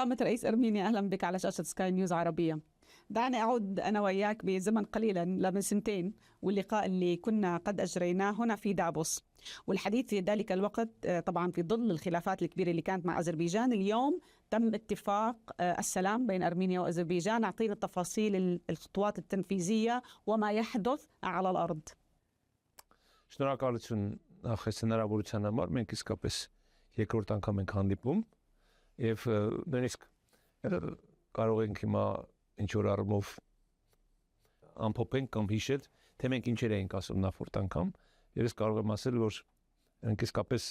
قامت رئيس أرمينيا، أهلا بك على شاشة سكاي نيوز عربية. دعني أعود أنا وإياك بزمن قليلا من سنتين، واللقاء اللي كنا قد أجريناه هنا في دافوس، والحديث في ذلك الوقت طبعا في ظل الخلافات الكبيرة اللي كانت مع أذربيجان. اليوم تم اتفاق السلام بين أرمينيا وأذربيجان. أعطينا التفاصيل، الخطوات التنفيذية وما يحدث على الأرض. Շնորհակալություն նախ այս հնարավորության համար, մենք իսկապես երկրորդ անգամ ենք հանդիպում եւ նույնիսկ կարող ենք հիմա ինչ որ առումով ամփոփենք կամ հիշել, թե մենք ինչեր էինք ասում նախորդ անգամ, եւ ես կարող եմ ասել, որ մենք իսկապես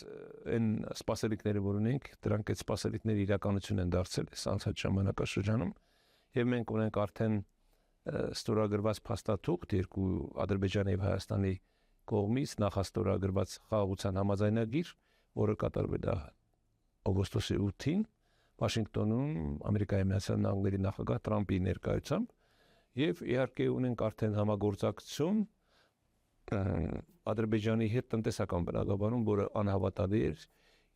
այն սպասելիքները, որ ունենք, դրանք այդ սպասելիքները իրականություն են դարձել այս անցած ժամանակաշրջանում, եւ մենք ունենք արդեն ստորագրված փաստաթուղթ երկու Ադրբեջանի եւ Հայաստանի կողմից նախաստորագրված խաղաղության համաձայնագիր, որը կատարվել է օգոստոսի 8-ին Վաշինգտոնում Ամերիկայի Միացյալ Նահանգների նախագահ Տրամպի ներկայությամբ, եւ իհարկե ունենք արդեն համագործակցություն Ադրբեջանի հետ տնտեսական բնագավառում, որը անհավատալի էր,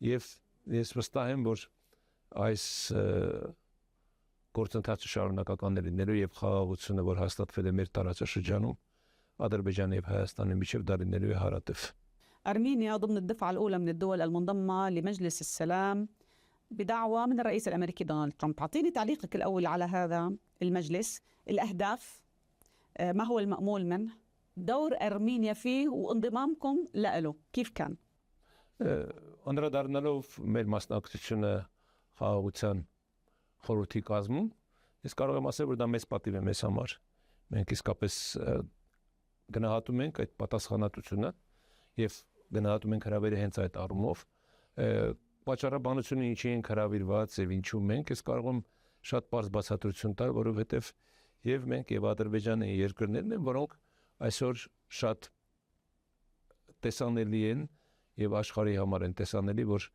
եւ ես վստահ եմ, որ այս գործընթացը շարունակական է լինելու եւ խաղաղությունը, որ հաստատվել է մեր տարածաշրջանում أذربيجان وهايستان بشوف دارين هاراتف. أرمينيا ضمن الدفعة الأولى من الدول المنضمة لمجلس السلام بدعوة من الرئيس الأمريكي دونالد ترامب. أعطيني تعليقك الأول على هذا المجلس، الأهداف، ما هو المأمول منه، دور أرمينيا فيه وانضمامكم له كيف كان؟ أنا دارنالوف مير مسناكتشنا خاوتسان خروتي كازمو إسكارو ماسة بردا مسباتي بمسامار من كيسكابس գնահատում ենք այդ պատասխանատվությունը եւ գնահատում ենք հրավերը հենց այդ առումով պատճառաբանությունը ինչի են հրավիրված եւ ինչու մենք ես կարող եմ շատ բարձ բացատրություն տալ, որովհետեւ եւ մենք եւ Ադրբեջանը երկրներն են, որոնք այսօր շատ տեսանելի են եւ աշխարհի համար են տեսանելի, որ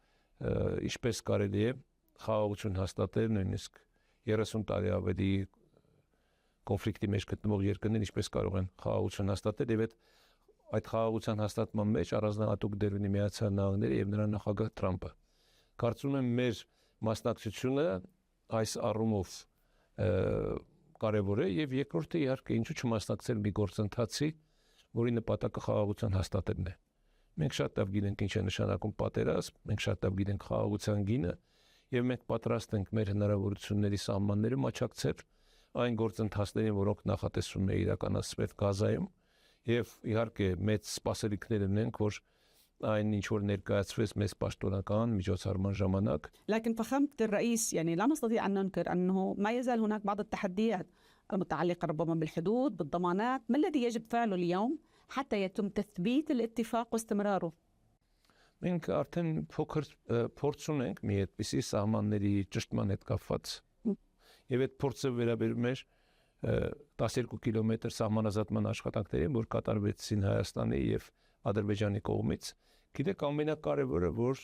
ինչպես կարելի է խաղաղություն հաստատել նույնիսկ 30 տարի ավելի կոնֆլիկտի մեջ գտնվող երկրներ ինչպես կարող են խաղաղություն հաստատել եւ այդ խաղաղության հաստատման մեջ առանձնահատուկ դեր ունի Միացյալ Նահանգները եւ նրա նախագահ Թրամփը։ Կարծում եմ մեր մասնակցությունը այս առումով կարեւոր է եւ երկրորդը իհարկե ինչու չմասնակցել մի գործընթացի, որի նպատակը խաղաղության հաստատելն է։ Մենք շատ լավ գիտենք ինչ է նշանակում պատերազմ, մենք շատ լավ գիտենք խաղաղության գինը եւ մենք պատրաստ ենք մեր հնարավորությունների սահմանները մաչակցել այն գործընթացներին, որոնք նախատեսվում է իրականացվել Գազայում եւ իհարկե մեծ սպասելիքներ ունենք, որ այն ինչ որ ներկայացվեց մեծ պաշտոնական միջոցառման ժամանակ. لكن فخامة الرئيس يعني لا نستطيع أن ننكر أنه ما يزال هناك بعض التحديات المتعلقة ربما بالحدود، بالضمانات. ما الذي يجب فعله اليوم حتى يتم تثبيت الاتفاق واستمراره؟ մենք արդեն փոքր փորձ ունենք մի այդպիսի սահմանների ճշտման հետ կապված եւ այդ փորձը վերաբերում էր 12 կիլոմետր սահմանազատման աշխատանքներին, որ կատարվեցին Հայաստանի եւ Ադրբեջանի կողմից։ Գիտեք, ամենակարևորը, որ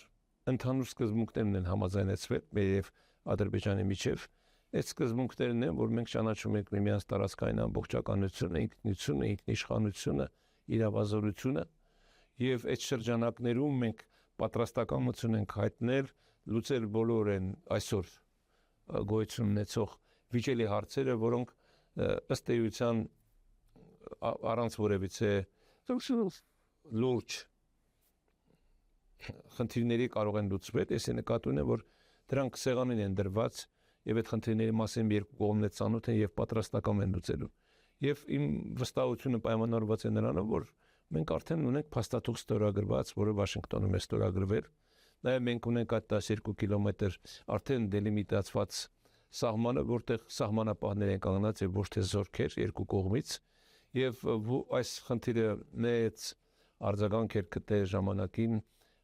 ընդհանուր սկզբունքներն են համաձայնեցվել մեր եւ Ադրբեջանի միջեւ, այդ սկզբունքներն են, որ մենք ճանաչում ենք միմյանց տարածքային ամբողջականությունը, ինքնությունը, ինքնիշխանությունը, իրավազորությունը եւ այդ շրջանակներում մենք պատրաստակամություն ենք հայտնել լուծել բոլոր են այսօր գոյություն ունեցող վիճելի հարցերը, որոնք ըստ էության առանց որևիցե լուրջ խնդիրների կարող են լուծվել, ես նկատի ունեմ, որ դրանք սեղանին են դրված եւ այդ խնդիրների մասին երկու կողմն է ծանոթ են եւ պատրաստական են լուծելու։ Եվ իմ վստահությունը պայմանավորված է նրանով, որ մենք արդեն ունենք փաստաթուղթ ստորագրված, որը Վաշինգտոնում է ստորագրվել։ Նաեւ մենք ունենք այդ 12 կիլոմետր արդեն դելիմիտացված սահմանը, որտեղ սահմանապահներ են կանգնած եւ ոչ թե զորքեր երկու կողմից, եւ այս խնդիրը մեծ արձագանք էր գտել ժամանակին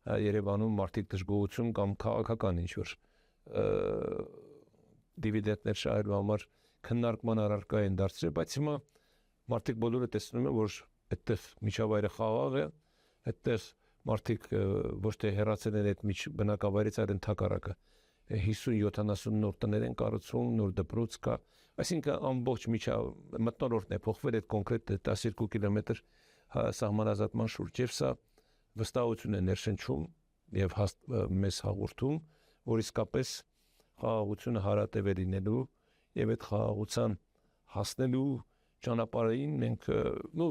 Երևանում մարդիկ դժգոհություն կամ քաղաքական ինչ-որ դիվիդենտներ շահելու համար քննարկման առարկա են դարձրել, բայց հիմա մարդիկ բոլորը տեսնում են, որ այդտեղ միջավայրը խաղաղ է, այդտեղ մարդիկ ոչ թե հեռացել են այդ բնակավայրից, այլ ընդհակառակը 50-70 նոր տներ են կառուցվում, նոր դպրոց կա, այսինքն ամբողջ մթնոլորտն է փոխվել այդ կոնկրետ 12 կիլոմետր սահմանազատման շուրջ, եւ սա վստահություն է ներշնչում եւ մեզ հաղորդում, որ իսկապես խաղաղությունը հարատև է լինելու եւ այդ խաղաղության հասնելու ճանապարհին մենք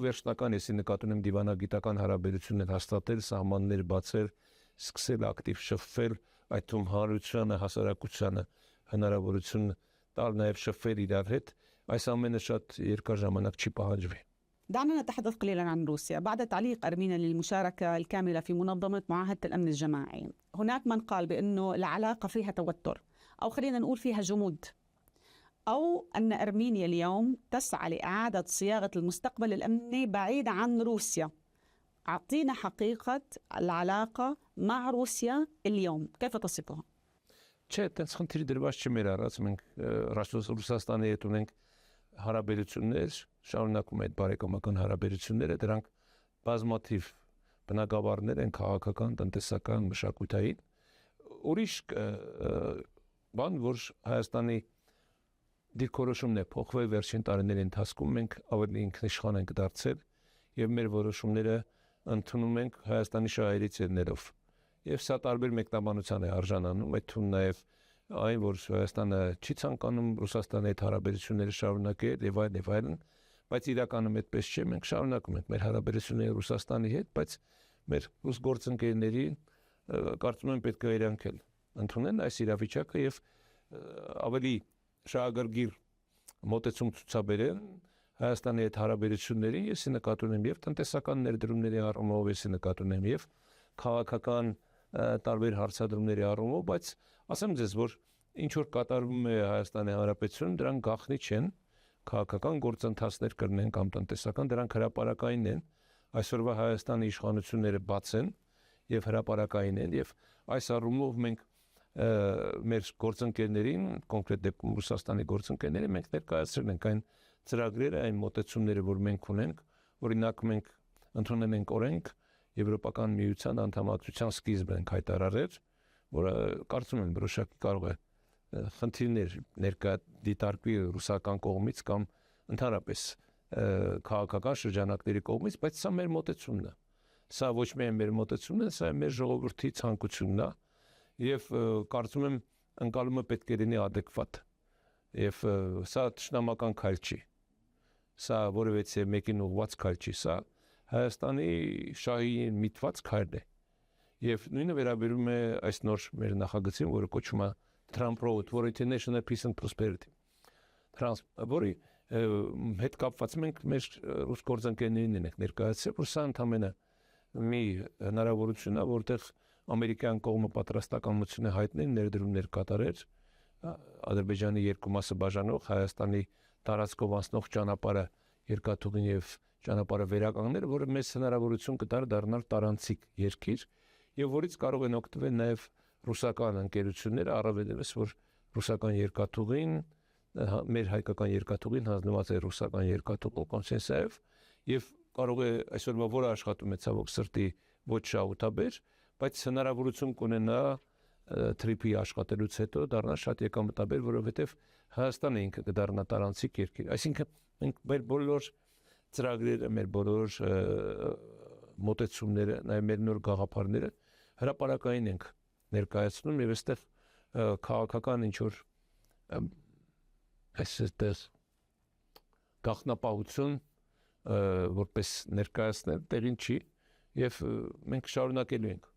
վերջնական էսի նկատի ունեմ դիվանագիտական հարաբերություններ հաստատել, սահմաններ բացել, սկսել ակտիվ շփվել, այդ թվում հանրությանը, հասարակությանը հնարավորություն տալ նաև շփվել իրար հետ, այս ամենը շատ երկար ժամանակ չի պահանջվի. دعنا نتحدث قليلا عن روسيا. بعد تعليق أرمينيا للمشاركة الكاملة في منظمة معاهدة الأمن الجماعي، هناك من قال بأنه العلاقة فيها توتر أو خلينا نقول فيها جمود، أو أن أرمينيا اليوم تسعى لإعادة صياغة المستقبل الأمني بعيد عن روسيا. أعطينا حقيقة العلاقة مع روسيا اليوم، كيف تصفها؟ Չէ, այդպես խնդիրը դրված չի մեր առած, մենք Ռուսաստանի հետ ունենք հարաբերություններ, շարունակում այդ բարեկամական հարաբերությունները, դրանք բազմաթիվ բնագավառներ են քաղաքական, տնտեսական, մշակութային, ուրիշ բան, որ Հայաստանի դիրքորոշումն է փոխվել վերջին տարիների ընթացքում, մենք ավելի ինքնիշխան ենք դարձել եւ մեր որոշումները ընդունում ենք Հայաստանի շահերից ելնելով։ Եվ սա տարբեր մեկնաբանության է արժանանում, այդ թվում նաև այն, որ Հայաստանը չի ցանկանում Ռուսաստանի հետ հարաբերությունները շարունակել եւ այլն, բայց իրականում այդպես չէ, մենք շարունակում ենք մեր հարաբերությունները Ռուսաստանի հետ, բայց մեր ռուս գործընկերներին կարծում եմ պետք է իրանք էլ ընդունեն այս իրավիճակը եւ ավելի շահագրգիռ մոտեցում ցուցաբերեն Հայաստանի հետ հարաբերություններին, ես նկատի ունեմ եւ տնտեսական ներդրումների առումով, ես նկատի ունեմ եւ քաղաքական տարբեր հարցադրումների առումով, բայց ասեմ ձեզ, որ ինչ որ կատարվում է Հայաստանի Հանրապետությունում, դրանք գաղտնի չեն, քաղաքական գործընթացներ կրնեն կամ տնտեսական, դրանք հրապարակային են, այսօրվա Հայաստանի իշխանությունները բաց են եւ հրապարակային են եւ այս առումով մենք մեր գործընկերներին, կոնկրետ դեպքում Ռուսաստանի գործընկերներին մենք ներկայացրել ենք այն ծրագրերը, այն մոտեցումները, որ մենք ունենք, օրինակ մենք ընդունել ենք օրենք Եվրոպական միության անդամակցության սկիզբ ենք հայտարարել, որը կարծում եմ որոշակի կարող է խնդիրներ ներկա դիտարկվի ռուսական կողմից կամ ընդհանրապես քաղաքական շրջանակների կողմից, բայց սա մեր մոտեցումն է։ Սա ոչ միայն մեր մոտեցումն է, սա մեր ժողովրդի ցանկությունն է եւ կարծում եմ ընկալումը պետք է լինի adekvat։ Եվ սա ճշնամական քայլ չի։ Սա որևէ մեկին ուղղված քայլ չի, սա Հայաստանի շահի միտված քայլ է։ Եվ նույնը վերաբերում է այս նոր մեր նախագծին, որը կոչվում է Trump Road for International Peace and Prosperity։ Որի հետ կապված մենք մեր ռուս գործընկերներին ենք ներկայացրել, որ սա ընդամենը մի հնարավորություն է, որտեղ ամերիկյան կողմը պատրաստականություն է հայտնել ներդրումներ կատարել Ադրբեջանի երկու մասը բաժանող Հայաստանի տարածքով անցնող ճանապարհը երկաթուղին եւ ճանապարհը վերականգնել, որը մեծ հնարավորություն կտար դառնալ տարանցիկ երկիր եւ որից կարող են օգտվել նաեւ ռուսական ընկերությունները, առավելևս որ ռուսական երկաթուղին, մեր հայկական երկաթուղին հանձնված է ռուսական երկաթուղու կոնսենսիայով եւ կարող է այսօրվա որը աշխատում է ցավոք սրտի ոչ շահութաբեր, բայց հնարավորություն կունենա թրիփի աշխատելուց հետո դառնա շատ եկամտաբեր, որովհետեւ Հայաստանը ինքը կդառնա տարանցիկ երկիր։ Այսինքն մենք մեր բոլոր ծրագրերը, մեր բոլոր մոտեցումները, նաև մեր նոր գաղափարները հրապարակային ենք ներկայացնում եւ այստեղ քաղաքական ինչ որ այսպես գաղտնապահություն որպես ներկայացնել տեղին չի եւ մենք շարունակելու ենք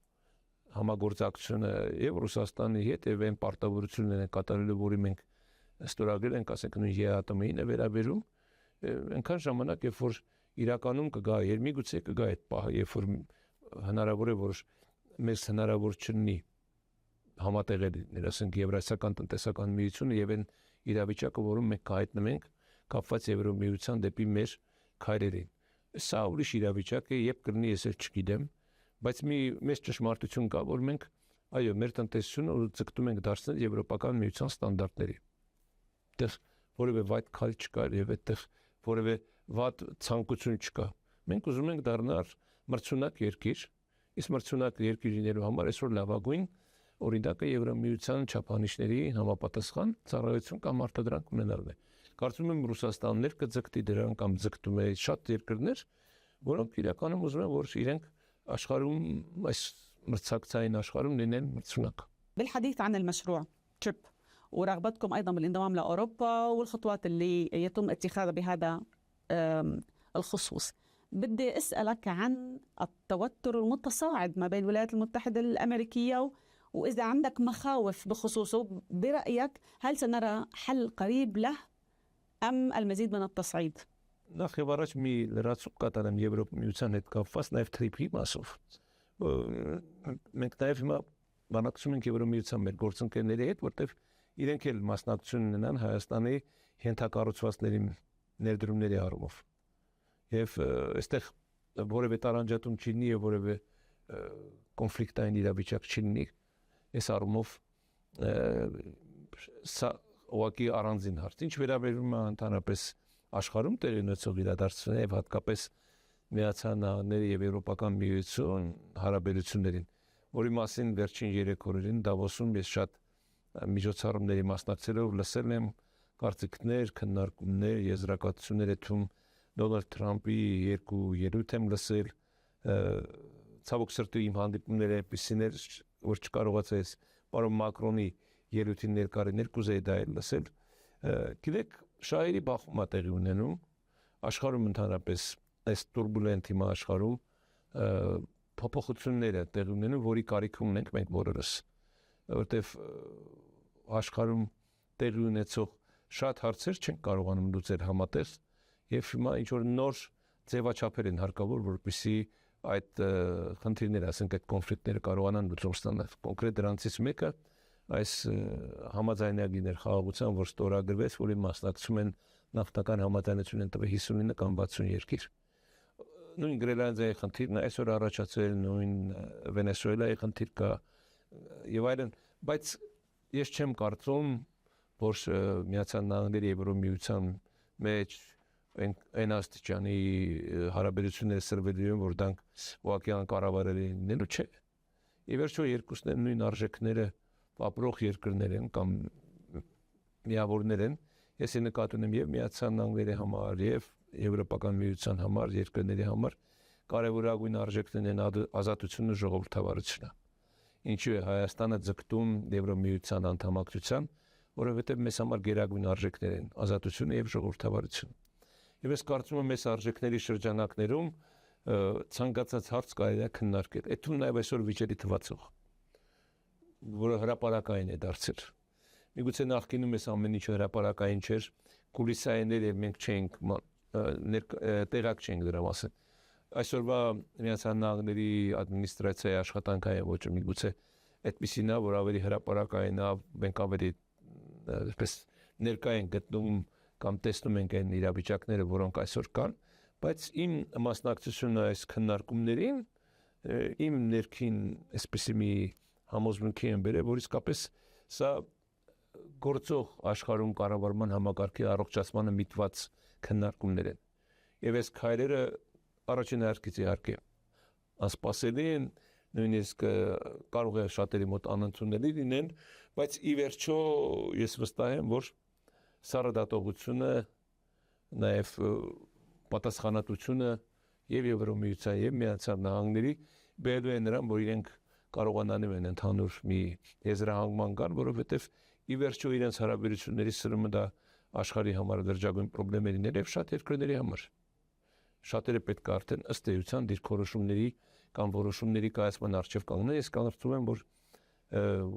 համագործակցությունը եւ Ռուսաստանի հետ եւ այն պարտավորություններն կատարելու, որի մենք ստորագրել ենք, ասենք նույն ԵԱՏՄ-ին է վերաբերում, այնքան ժամանակ, երբ որ իրականում կգա, երբ կգա այդ պահը, երբ որ հնարավոր է, որ մեզ հնարավոր չլինի համատեղել, ասենք Եվրասիական տնտեսական միությունը եւ այն իրավիճակը, որում մենք կհայտնվենք կապված Եվրոմիության դեպի մեր քայլերին։ Սա ուրիշ իրավիճակ է, երբ կլինի, ես էլ չգիտեմ, բայց մի մեծ ճշմարտություն կա, որ մենք այո, մեր տնտեսությունը ձգտում ենք դարձնել Եվրոպական միության ստանդարտների։ Այդտեղ որևէ վատ քայլ չկա եւ այդտեղ որևէ վատ ցանկություն չկա։ Մենք ուզում ենք դառնալ մրցունակ երկիր, իսկ մրցունակ երկիր լինելու համար այսօր լավագույն օրինակը Եվրոմիության չափանիշների համապատասխան ծառայություն կամ արտադրանք ունենալն է։ Կարծում եմ Ռուսաստաններ կձգտի դրան կամ ձգտում է շատ երկրներ, որոնք իրականում ուզում են, որ իրենք աշխարհում այս մրցակցային աշխարհում լինեն մրցունակ։ بالحديث عن المشروع تريب ورغبتكم أيضا بالانضمام لأوروبا والخطوات اللي يتم اتخاذها بهذا الخصوص. بدي أسألك عن التوتر المتصاعد ما بين الولايات المتحدة الأمريكية وإذا عندك مخاوف بخصوصه، برأيك هل سنرى حل قريب له أم المزيد من التصعيد؟ Նախևառաջ մի լրացում կատարեմ Եվրոպայի միության հետ կապված նաև թրիփի մասով։ Մենք նաև հիմա բանակցում ենք Եվրոպայի միության մեր գործընկերների հետ, որտեղ իրենք էլ մասնակցություն ունենան Հայաստանի ենթակառուցվածքների ներդրումների առումով։ Եվ այստեղ որևէ տարանջատում չլինի եւ որևէ կոնֆլիկտային իրավիճակ չլինի, այս առումով սա ուղղակի առանձին հարց։ Ինչ վերաբերում է ընդհանրապես աշխարհում տեղի ունեցող իրադարձություններին եւ հատկապես Միացյալ Նահանգների եւ Եվրոպական միություն հարաբերություններին, որի մասին վերջին 3 օրերին Դավոսում ես շատ միջոցառումների մասնակցելով լսել եմ կարծիքներ, քննարկումներ, եզրակացություններ թվում Դոնալդ Թրամփի 2 ելույթ եմ լսել, ցավոք սրտի իմ հանդիպումները այնպիսիներ, որ չկարողացա պարոն Մակրոնի ելույթին ներկայացնել, կուզեի դա լսել։ Գիտեք, շահերի բախում է տեղի ունենում աշխարհում ընդհանրապես այս տուրբուլենտ հիմա աշխարհում փոփոխությունները տեղի ունենում, որի կարիք ունենք մենք բոլորս, որտեվ աշխարհում տեղի ունեցող շատ հարցեր չեն կարողանում լուծել համատեղ եւ հիմա ինչ որ նոր ձևաչափեր են հարկավոր, որպեսզի այդ խնդիրները, ասենք այդ կոնֆլիկտները կարողանան լուծում ստանալ։ Կոնկրետ դրանցից մեկը այս համաձայնագիրներ խաղաղության, որ ստորագրվեց, որի մասնակցում են նավթական համաձայնություն են տվել 59 կամ 60 երկիր։ Նույն Գրենլանդիայի խնդիրն այսօր առաջացել, նույն Վենեսուելայի խնդիր կա եւ այլն, բայց ես չեմ կարծում, որ Միացյալ Նահանգների Եվրոմիության մեջ այն աստիճանի հարաբերությունները սրվելու են, որ դրանք ուղղակի անկառավարելի լինելու չէ։ Ի վերջո երկուսն են նույն արժեքները ապրող երկրներ են կամ միավորներ են։ Ես նկատի ունեմ եւ Միացյալ Նահանգների համար եւ Եվրոպական միության համար, երկրների համար կարևորագույն արժեքներն են ազատությունն ու ժողովրդավարությունը։ Ինչու է Հայաստանը ձգտում Եվրոմիության անդամակցության, որովհետեւ մեզ համար գերագույն արժեքներ են ազատությունը եւ ժողովրդավարությունը։ Եվ ես կարծում եմ այս արժեքների շրջանակներում ցանկացած հարց կարելի է քննարկել։ Այդտեղ նաեւ այսօր վիճելի թվացող, որը հրապարակային է դարձել։ Միգուցե նախկինում էս ամեն ինչ հրապարակային չէր, կուլիսային էր եւ մենք չենք տեղակ չենք դրա մասին։ Այսօրվա Միացյալ Նահանգների ադմինիստրացիայի աշխատանքային ոճը միգուցե այդպիսին է, որ ավելի հրապարակային է, մենք ավելի այսպես ներկայ են գտնում կամ տեսնում ենք այն իրավիճակները, որոնք այսօր կան, բայց իմ մասնակցությունը այս քննարկումներին իմ ներքին այսպեսի մի համոզմունքի եմ բերել, որ իսկապես սա գործող աշխարհում կառավարման համակարգի առողջացմանը միտված քննարկումներ են։ Եվ այս քայլերը առաջին հերթից իհարկե անսպասելի են, նույնիսկ կարող է շատերի մոտ անընդունելի լինեն, բայց ի վերջո ես վստահ եմ, որ սառադատողությունը, նաև պատասխանատվությունը եւ Եվրոմիության եւ Միացյալ Նահանգների բերելու է նրան, որ իրենք կարողանալու են ընդհանուր մի եզրահանգման գալ, որովհետեւ ի վերջո իրենց հարաբերությունների սրումը դա աշխարհի համար դժգոհ խնդիրներ եւ շատ երկրների համար։ Շատերը պետք է արդեն ըստ էության դիրքորոշումների կամ որոշումների կայացման առջև կանգնեն։ Ես կարծում եմ, որ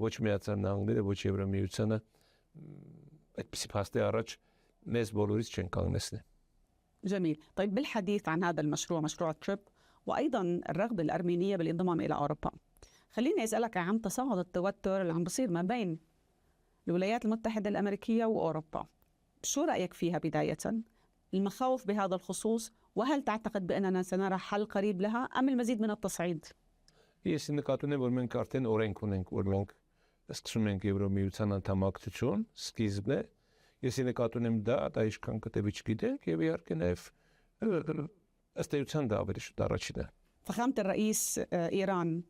ոչ Միացյալ Նահանգները, ոչ Եվրոմիությունը այդպիսի փաստի առաջ մեզ բոլորից չեն կանգնեցնի։ جميل. طيب بالحديث عن هذا المشروع، مشروع تريب، وأيضا الرغبة الأرمينية بالانضمام إلى أوروبا، خليني أسألك عن تصاعد التوتر اللي عم بصير ما بين الولايات المتحدة الأمريكية وأوروبا. شو رأيك فيها بداية؟ المخاوف بهذا الخصوص، وهل تعتقد بأننا سنرى حل قريب لها أم المزيد من التصعيد؟ Ես նկատում եմ, որ մենք արդեն օրենք ունենք, որ մենք սկսում ենք Եվրոմիության անդամակցություն, սկիզբն է։ Ես նկատում եմ դա ինչքան կտևի չգիտենք եւ իհարկե նաեւ ըստ էության դա ավելի շուտ առաջին է։ فخامة الرئيس إيران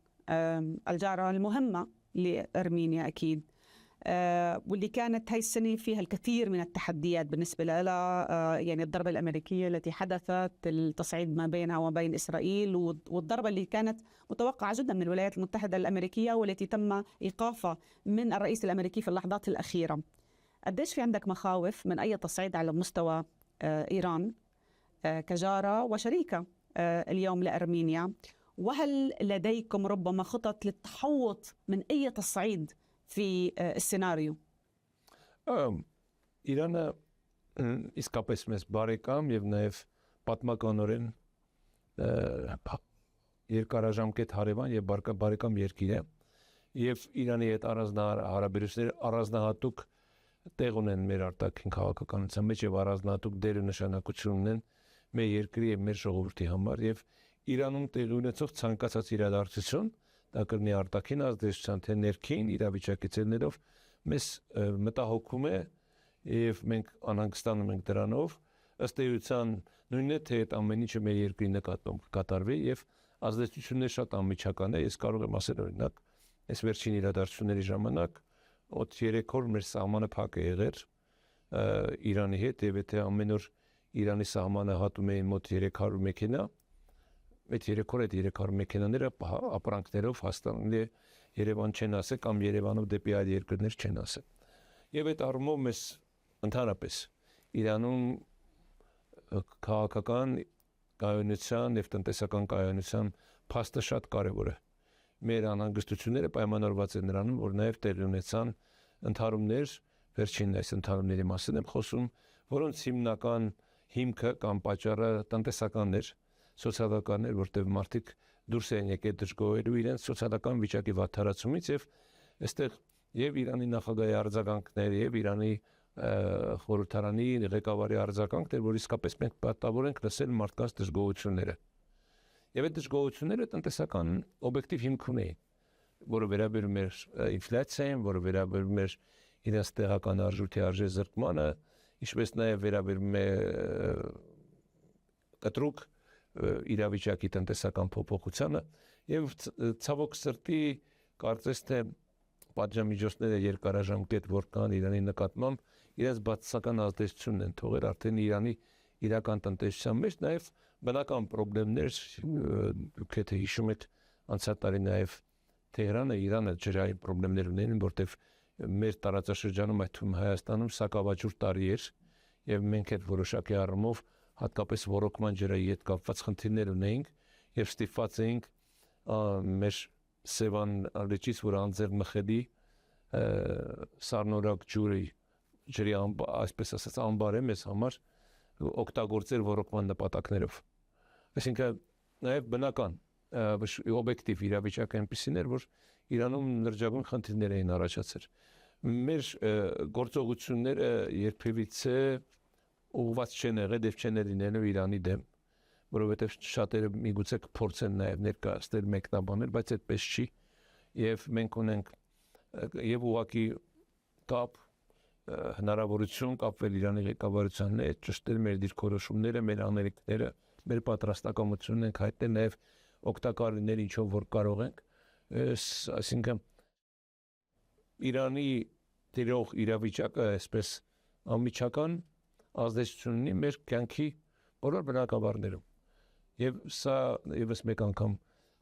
الجارة المهمة لأرمينيا أكيد، واللي كانت هاي السنة فيها الكثير من التحديات بالنسبة لها، يعني الضربة الأمريكية التي حدثت، التصعيد ما بينها وبين إسرائيل، والضربة اللي كانت متوقعة جدا من الولايات المتحدة الأمريكية والتي تم إيقافها من الرئيس الأمريكي في اللحظات الأخيرة. قديش في عندك مخاوف من أي تصعيد على مستوى إيران كجارة وشريكة اليوم لأرمينيا؟ وهل لديكم ربما خطط للتحوط من أي تصعيد في السيناريو؟ Իրանը իսկապես մեզ բարեկամ եւ նաեւ պատմականորեն երկարաժամկետ հարևան եւ բարեկամ երկիր է եւ Իրանի հետ հարաբերությունները առանձնահատուկ տեղ ունեն մեր արտաքին քաղաքականության մեջ եւ առանձնահատուկ դեր ու նշանակություն ունեն մեր երկրի եւ մեր ժողովրդի համար եւ Իրանում տեղի ունեցող ցանկացած իրադարձություն դա կլինի արտաքին ազդեցության թե ներքին իրավիճակի ցելներով մեզ մտահոգում է եւ մենք անհանգստանում ենք դրանով ըստ էության նույնն է թե այդ ամեն ինչը մեր երկրի նկատմամբ կատարվի եւ ազդեցությունները շատ անմիջական է ես կարող եմ ասել օրինակ այս վերջին իրադարձությունների ժամանակ օդ 3 օր մեր սահմանը փակ է եղել Իրանի հետ եւ եթե ամեն օր Իրանի սահմանը հատում էին մոտ 300 մեքենա այդ 3 օր այդ 300 մեքենաները ապրանքներով հաստատել է Երևան չեն ասել կամ Երևանով դեպի այլ երկրներ չեն ասել եւ այդ առումով մեզ ընդհանրապես Իրանում քաղաքական կայունության եւ տնտեսական կայունության փաստը շատ կարեւոր է մեր անհանգստությունները պայմանավորված են նրանում որ նաեւ տեղի ունեցան ընդհարումներ վերջին այս ընդհարումների մասին եմ խոսում որոնց հիմնական հիմքը կամ պատճառը տնտեսականներ սոցիալականներ որտեղ մարդիկ դուրս են եկել դժգոհելու իրենց սոցիալական վիճակի վատթարացումից եւ այստեղ եւ Իրանի նախագահի արձագանքներ եւ Իրանի խորհրդարանի ղեկավարի արձագանքներ որ իսկապես մենք պատահորեն լսել մարդկանց դժգոհությունները եւ այդ դժգոհությունները տնտեսական օբյեկտիվ հիմք ունեն որը վերաբերում է ինֆլյացիային որը վերաբերում է իրենց տեղական արժույթի արժե զրկմանը ինչպես նաեւ վերաբերում է կտրուկ իրավիճակի տնտեսական փոփոխությանը եւ ցավոք սրտի կարծես թե պատժամիջոցները երկարաժամկետ որ կան Իրանի նկատմամբ իրենց բացասական ազդեցությունն են թողել արդեն Իրանի իրական տնտեսության մեջ նաեւ բնական խնդիրներ դուք եթե հիշում եք անցյալ տարի նաեւ Թեհրանը Իրանը ջրային խնդիրներ ունեն որտեղ մեր տարածաշրջանում այդ թվում Հայաստանում սակավաջուր տարի էր եւ մենք այդ որոշակի առումով հատկապես ռոռոկման ջրայի հետ կապված խնդիրներ ունեինք եւ ստիպված էինք մեր Սևան լճից որ անձեր մխելի սառնորակ ջրի այսպես ասած ամբար է մեզ համար օգտագործել ռոռոկման նպատակներով այսինքն նաեւ բնական օբյեկտիվ իրավիճակը այնպեսին էր որ Իրանում լրջագույն խնդիրներ էին առաջացել մեր գործողությունները երբևիցե ուղղված չեն եղել եւ չեն լինելու Իրանի դեմ որովհետեւ շատերը միգուցե կփորձեն նաեւ ներկայացնել մեկնաբանել բայց այդպես չի եւ մենք ունենք եւ ուղղակի կապ հնարավորություն կապվել Իրանի ղեկավարության հետ ճշտել մեր դիրքորոշումները մեր աներիկները մեր պատրաստակամությունն ենք հայտնել նաեւ օգտակար լինել ինչով որ կարող ենք այսինքն Իրանի դերող իրավիճակը այսպես անմիջական ազդեցություն ունի մեր կյանքի բոլոր բնակավարներում եւ սա եւս մեկ անգամ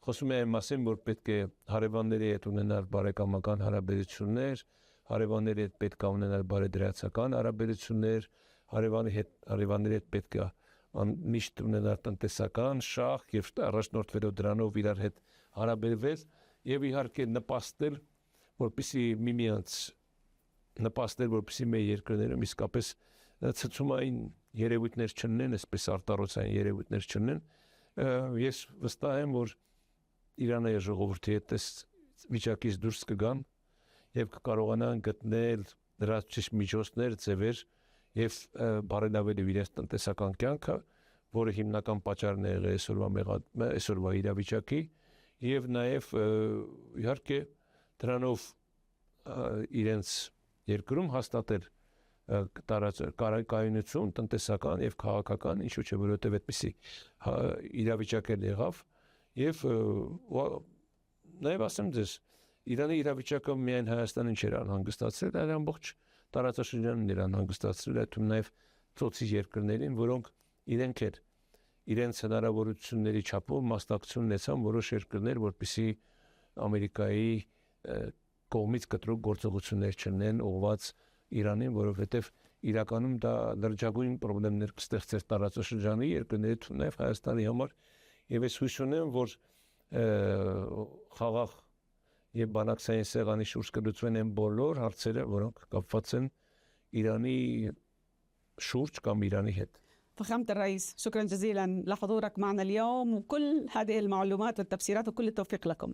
խոսում եմ մասին որ պետք է հարևանների հետ ունենալ բարեկամական հարաբերություններ հարևանների հետ պետք է ունենալ բարեդրացական հարաբերություններ հարևանների հետ պետք է միշտ ունենալ տնտեսական շահ եւ առաջնորդվելով դրանով իրար հետ հարաբերվել եւ իհարկե նպաստել որպեսզի միմյանց նպաստել որպեսզի մեր երկրներում իսկապես ցցումային երևույթներ չունեն, այսպես արտարոցային երևույթներ չունեն, ես վստահ եմ, որ Իրանը եւ ժողովրդի հետ այս վիճակից դուրս կգան եւ կկարողանան գտնել դրա ճիշտ միջոցներ, ձևեր եւ բարելավել իրենց տնտեսական կյանքը, որը հիմնական պատճառն է եղել այսօրվա իրավիճակի եւ նաեւ իհարկե դրանով իրենց երկրում հաստատել կայունություն տնտեսական եւ քաղաքական ինչու՞ չէ որովհետեւ այդպեսի իրավիճակներ եղավ եւ նաեւ ասեմ ձեզ Իրանի իրավիճակը միայն Հայաստանին չէր անհանգստացրել, այլ ամբողջ տարածաշրջանն էր անհանգստացրել, այդ թվում նաեւ ծոցի երկրներին, որոնք իրենք էլ իրենց հնարավորությունների չափով մասնակցություն ունեցան որոշ երկրներ, որպեսզի Ամերիկայի կողմից կտրուկ գործողություններ չնեն ուղղված Իրանին, որովհետև իրականում դա լրջագույն խնդիրներ կստեղծեր տարածաշրջանի երկրների ու նաև Հայաստանի համար եւ ես հույս ունեմ, որ խաղաղ եւ բանակցային սեղանի շուրջ կլուծվեն այն բոլոր հարցերը, որոնք կապված են إيراني شورج كم إيراني هيد. فخامة الرئيس شكرا جزيلا لحضورك معنا اليوم وكل هذه المعلومات والتفسيرات وكل التوفيق لكم.